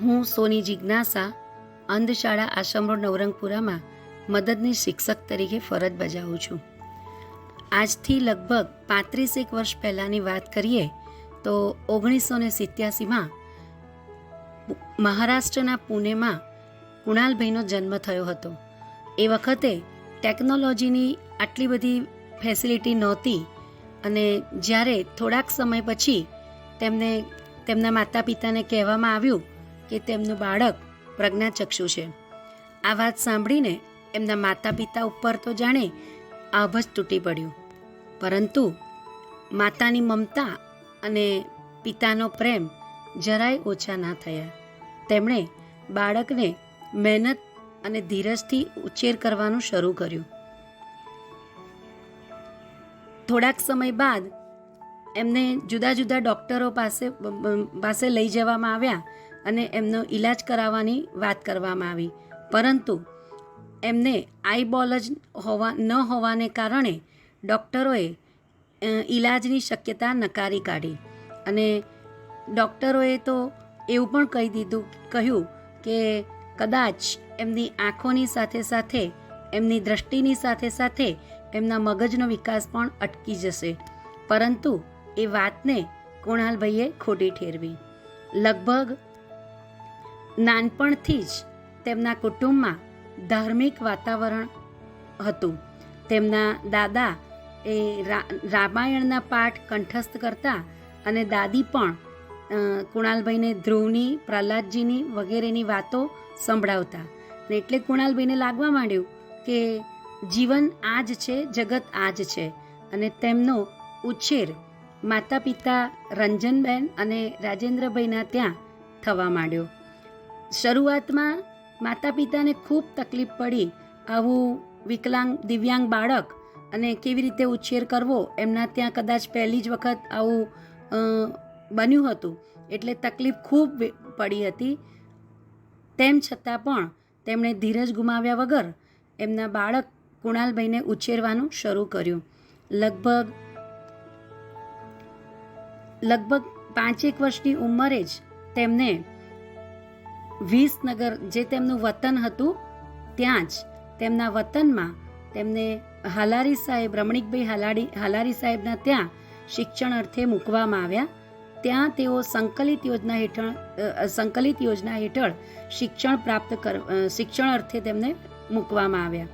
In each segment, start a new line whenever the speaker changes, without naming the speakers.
હું સોની જિજ્ઞાસા અંધશાળા આશ્રમ રોડ નવરંગપુરામાં મદદની શિક્ષક તરીકે ફરજ બજાવું છું. આજથી લગભગ 35 વર્ષ પહેલાંની વાત કરીએ તો 1987માં મહારાષ્ટ્રના પુણેમાં કુણાલભાઈનો જન્મ થયો હતો. એ વખતે ટેકનોલોજીની આટલી બધી ફેસિલિટી નહોતી અને જ્યારે થોડાક સમય પછી તેમના માતા પિતાને કહેવામાં આવ્યું કે તેમનું બાળક પ્રજ્ઞાચક્ષુ છે. આ વાત સાંભળીને એમના માતા પિતા ઉપર તો જાણે આભ જ તૂટી પડ્યું, પરંતુ માતાની મમતા અને પિતાનો પ્રેમ જરાય ઓછા ના થયા. તેમણે બાળકને મહેનત અને ધીરજથી ઉછેર કરવાનું શરૂ કર્યું. થોડાક સમય બાદ એમને જુદા જુદા ડૉક્ટરો પાસે લઈ જવામાં આવ્યા અને એમનો ઈલાજ કરાવવાની વાત કરવામાં આવી, પરંતુ એમને આઈબોલ જ ન હોવાને કારણે ડૉક્ટરોએ ઈલાજની શક્યતા નકારી કાઢી અને ડૉક્ટરોએ તો એવું પણ કહ્યું કે કદાચ એમની આંખોની સાથે સાથે એમની દૃષ્ટિની સાથે સાથે એમના મગજનો વિકાસ પણ અટકી જશે. પરંતુ એ વાતને કુણાલભાઈએ ખોટી ઠેરવી. લગભગ નાનપણથી જ તેમના કુટુંબમાં ધાર્મિક વાતાવરણ હતું. તેમના દાદા એ રામાયણના પાઠ કંઠસ્થ કરતા અને દાદી પણ કુણાલભાઈને ધ્રુવની, પ્રહલાદજીની વગેરેની વાતો સંભળાવતા. એટલે કુણાલભાઈને લાગવા માંડ્યું કે જીવન આ જ છે, જગત આ જ છે. અને તેમનો ઉછેર માતા પિતા રંજનબેન અને રાજેન્દ્રભાઈના ત્યાં થવા માંડ્યો. શરૂઆતમાં માતા પિતાને ખૂબ તકલીફ પડી. આવું દિવ્યાંગ બાળક અને કેવી રીતે ઉછેર કરવો, એમના ત્યાં કદાચ પહેલી જ વખત આવું બન્યું હતું, એટલે તકલીફ ખૂબ પડી હતી. તેમ છતાં પણ તેમણે ધીરજ ગુમાવ્યા વગર એમના બાળક કુણાલભાઈને ઉછેરવાનું શરૂ કર્યું. લગભગ 5 વર્ષની ઉંમરે જ તેમને વિસનગર, જે તેમનું વતન હતું, ત્યાં જ તેમના વતનમાં તેમને હાલારી સાહેબ, રમણીકભાઈ હાલારી સાહેબના ત્યાં શિક્ષણ અર્થે મૂકવામાં આવ્યા. ત્યાં તેઓ સંકલિત યોજના હેઠળ શિક્ષણ અર્થે તેમને મૂકવામાં આવ્યા.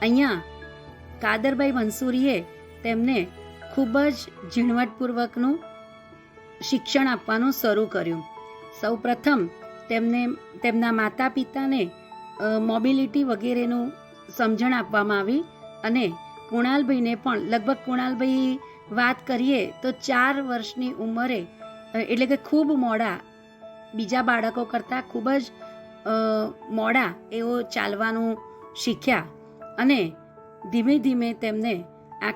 અહીંયા કાદરભાઈ મંસૂરીએ તેમને ખૂબ જ ઝીણવટપૂર્વકનું શિક્ષણ આપવાનું શરૂ કર્યું. સૌપ્રથમ તેમના માતા પિતાને મોબિલિટી વગેરેનું સમજણ આપવામાં આવી અને કુણાલભાઈને પણ લગભગ કુણાલભાઈ વાત કરીએ તો 4 વર્ષની ઉંમરે, એટલે કે ખૂબ મોડા, બીજા બાળકો કરતાં ખૂબ જ મોડા એઓ ચાલવાનું શીખ્યા અને ધીમે ધીમે તેમને આ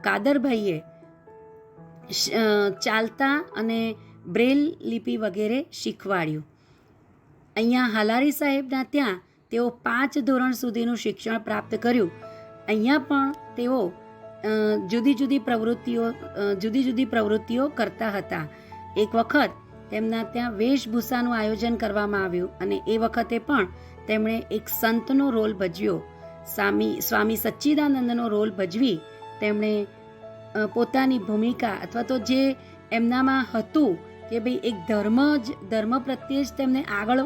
કાદરભાઈએ ચાલતા અને બ્રેલ લિપિ વગેરે શીખવાડ્યું. અહીંયા હાલારી સાહેબના ત્યાં તેઓ 5 ધોરણ સુધીનું શિક્ષણ પ્રાપ્ત કર્યું. અહીંયા પણ તેઓ જુદી જુદી પ્રવૃત્તિઓ કરતા હતા. એક વખત તેમના ત્યાં વેશભૂષાનું આયોજન કરવામાં આવ્યું અને એ વખતે પણ તેમણે એક સંતનો રોલ ભજવ્યો. સ્વામી સચ્ચિદાનંદનો રોલ ભજવી તેમણે પોતાની ભૂમિકા અથવા તો જે એમનામાં હતું કે ભાઈ એક ધર્મ પ્રત્યે જ તેમને આગળ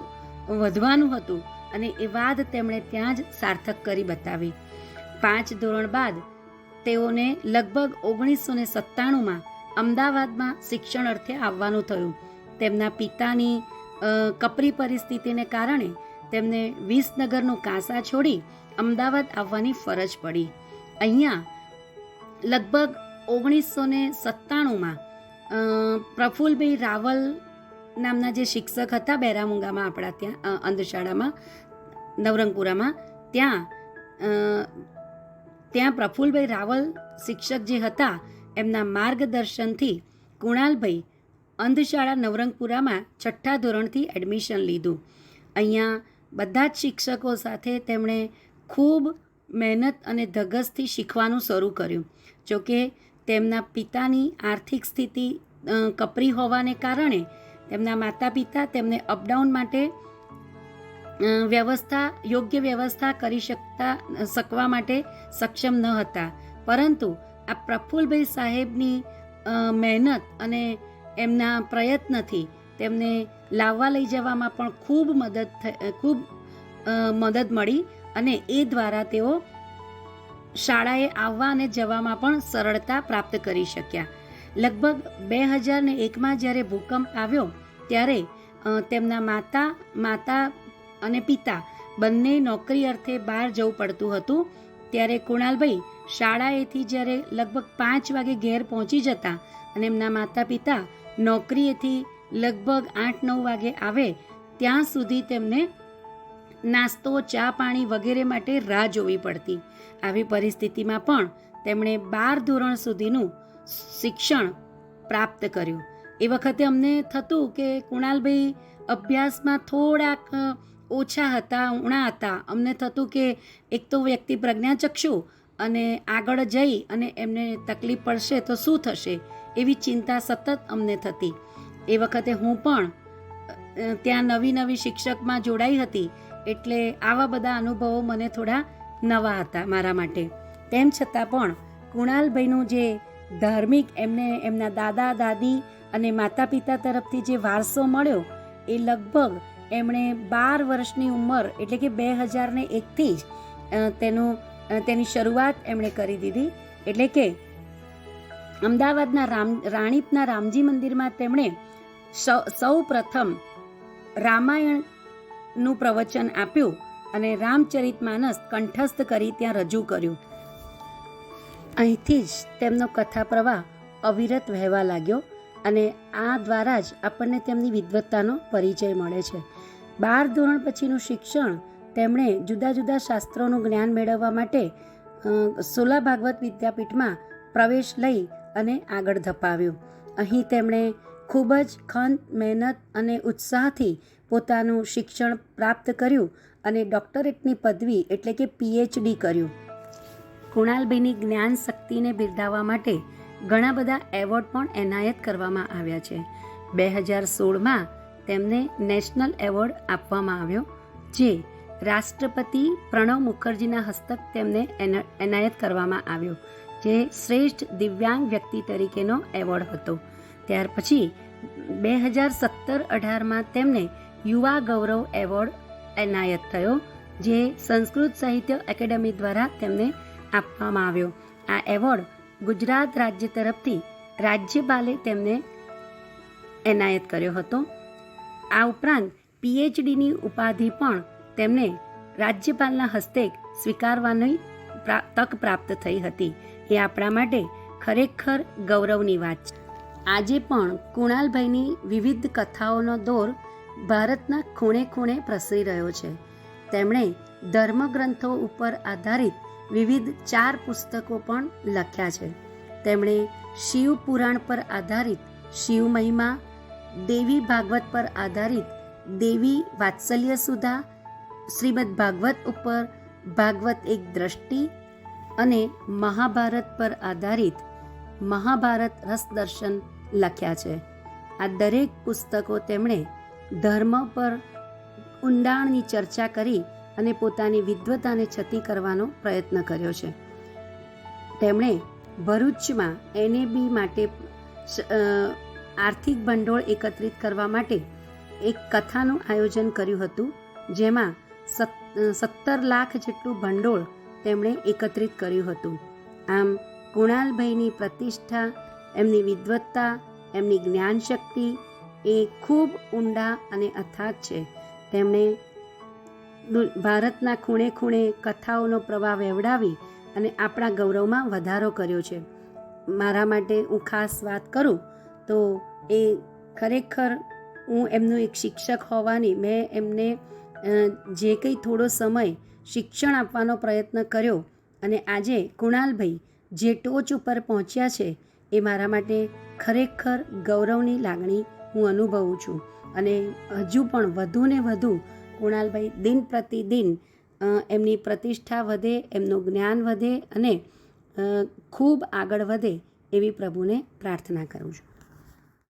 વધવાનું હતું અને એ વાત તેમણે ત્યાં જ સાર્થક કરી બતાવી. 5 ધોરણ બાદ તેઓને લગભગ 1997માં અમદાવાદમાં શિક્ષણ અર્થે આવવાનું થયું. તેમના પિતાની કપરી પરિસ્થિતિને કારણે તેમને વિસનગરનું કાંસા છોડી અમદાવાદ આવવાની ફરજ પડી. અહીંયા લગભગ 1997માં પ્રફુલભાઈ રાવલ નામના જે શિક્ષક હતા બેરામુંગામાં, આપણા ત્યાં અંધશાળામાં નવરંગપુરામાં, ત્યાં પ્રફુલભાઈ રાવલ શિક્ષક જે હતા, એમના માર્ગદર્શનથી કુણાલભાઈ અંધશાળા નવરંગપુરામાં 6ઠ્ઠા ધોરણથી એડમિશન લીધું. અહીંયા બધા જ શિક્ષકો સાથે તેમણે ખૂબ મહેનત અને ધગશથી શીખવાનું શરૂ કર્યું. જોકે તેમના પિતાની આર્થિક સ્થિતિ કપરી હોવાને કારણે તેમના માતા પિતા તેમને અપડાઉન માટે યોગ્ય વ્યવસ્થા કરી શકવા માટે સક્ષમ ન હતા, પરંતુ આ પ્રફુલ્લભાઈ સાહેબની મહેનત અને એમના પ્રયત્નથી તેમને લાવવા લઈ જવામાં પણ ખૂબ મદદ મળી અને એ દ્વારા તેઓ શાળાએ આવવા અને જવામાં પણ સરળતા પ્રાપ્ત કરી શક્યા. લગભગ 2001માં જ્યારે ભૂકંપ આવ્યો ત્યારે તેમના માતા અને પિતા બંને નોકરી અર્થે બહાર જવું પડતું હતું. ત્યારે કુણાલભાઈ શાળાએથી જ્યારે લગભગ 5 વાગે ઘેર પહોંચી જતા અને એમના માતા પિતા નોકરીએથી લગભગ 8-9 વાગે આવે ત્યાં સુધી તેમને નાસ્તો, ચા પાણી વગેરે માટે રાહ જોવી પડતી. આવી પરિસ્થિતિમાં પણ તેમણે 12 ધોરણ સુધીનું શિક્ષણ પ્રાપ્ત કર્યું. એ વખતે અમને થતું કે કુણાલભાઈ અભ્યાસમાં થોડાક ઓછા હતા, ઊણા હતા. અમને થતું કે એક તો વ્યક્તિ પ્રજ્ઞાચક્ષુ અને આગળ જઈ અને એમને તકલીફ પડશે તો શું થશે એવી ચિંતા સતત અમને થતી. એ વખતે હું પણ ત્યાં નવી શિક્ષકમાં જોડાઈ હતી, એટલે આવા બધા અનુભવો મને થોડા નવા હતા મારા માટે. તેમ છતાં પણ કુણાલભાઈનું જે ધાર્મિક એમના દાદા દાદી અને માતા પિતા તરફથી જે વારસો મળ્યો એ લગભગ એમણે 12 વર્ષની ઉંમર એટલે કે 2001થી જ તેની શરૂઆત એમણે કરી દીધી. એટલે કે અમદાવાદના રાણીપના રામજી મંદિરમાં તેમણે સૌ પ્રથમ રામાયણનું પ્રવચન આપ્યું અને રામચરિતમાનસ કંઠસ્થ કરી ત્યાં રજૂ કર્યું. અહીંથી જ તેમનો કથા પ્રવાહ અવિરત વહેવા લાગ્યો અને આ દ્વારા જ આપણને તેમની વિદ્વત્તાનો પરિચય મળે છે. 12 ધોરણ પછીનું શિક્ષણ તેમણે જુદા જુદા શાસ્ત્રોનું જ્ઞાન મેળવવા માટે સોલા ભાગવત વિદ્યાપીઠમાં પ્રવેશ લઈ અને આગળ ધપાવ્યું. અહીં તેમણે ખૂબ જ ખંત, મહેનત અને ઉત્સાહથી પોતાનું શિક્ષણ પ્રાપ્ત કર્યું અને ડૉક્ટરેટની પદવી એટલે કે PhD કર્યું. કુણાલભાઈની જ્ઞાન શક્તિને બિરદાવવા માટે ઘણા બધા એવોર્ડ પણ એનાયત કરવામાં આવ્યા છે. 2016માં તેમને નેશનલ એવોર્ડ આપવામાં આવ્યો, જે રાષ્ટ્રપતિ પ્રણવ મુખર્જીના હસ્તક તેમને એનાયત કરવામાં આવ્યો, જે શ્રેષ્ઠ દિવ્યાંગ વ્યક્તિ તરીકેનો એવોર્ડ હતો. ત્યાર પછી 2017-18માં તેમને યુવા ગૌરવ એવોર્ડ એનાયત થયો, જે સંસ્કૃત સાહિત્ય એકેડમી દ્વારા તેમને આપવામાં આવ્યો. આ એવોર્ડ ગુજરાત રાજ્ય તરફથી રાજ્યપાલે તેમને એનાયત કર્યો હતો. આ ઉપરાંત PhDની ઉપાધિ પણ તેમને રાજ્યપાલના હસ્તે સ્વીકારવાની તક પ્રાપ્ત થઈ હતી. એ આપણા માટે ખરેખર ગૌરવની વાત છે. આજે પણ કુણાલભાઈની વિવિધ કથાઓનો દોર ભારતના ખૂણે ખૂણે પ્રસરી રહ્યો છે. તેમણે ધર્મગ્રંથો ઉપર આધારિત વિવિધ 4 પુસ્તકો પણ લખ્યા છે. તેમણે શિવ પુરાણ પર આધારિત શિવ મહિમા, દેવી ભાગવત પર આધારિત દેવી વાત્સલ્ય સુધા, શ્રીમદ ભાગવત ઉપર ભાગવત એક દ્રષ્ટિ અને મહાભારત પર આધારિત મહાભારત રસદર્શન લખ્યા છે. આ દરેક પુસ્તકો તેમણે ધર્મ પર ઊંડાણની ચર્ચા કરી અને પોતાની વિદ્વતાને છતી કરવાનો પ્રયત્ન કર્યો છે. તેમણે ભરૂચમાં NAB માટે આર્થિક ભંડોળ એકત્રિત કરવા માટે એક કથાનું આયોજન કર્યું હતું, જેમાં 17 લાખ જેટલું ભંડોળ તેમણે એકત્રિત કર્યું હતું. આમ કુણાલભાઈની પ્રતિષ્ઠા, એમની વિદ્વત્તા, એમની જ્ઞાન શક્તિ એ ખૂબ ઊંડા અને અથાગ છે. તેમણે ભારતના ખૂણે ખૂણે કથાઓનો પ્રવાહ વહેવડાવી અને આપણા ગૌરવમાં વધારો કર્યો છે. મારા માટે હું ખાસ વાત કરું તો એ ખરેખર હું એમનું એક શિક્ષક હોવાની મેં એમને જે કંઈ થોડો સમય શિક્ષણ આપવાનો પ્રયત્ન કર્યો અને આજે કુણાલભાઈ જે ટોચ ઉપર પહોંચ્યા છે એ મારા માટે ખરેખર ગૌરવની લાગણી હું અનુભવું છું. અને હજુ પણ વધુ ને વધુ કુણાલભાઈ દિન પ્રતિદિન એમની પ્રતિષ્ઠા વધે, એમનું જ્ઞાન વધે અને ખૂબ આગળ વધે એવી પ્રભુને પ્રાર્થના કરું છું.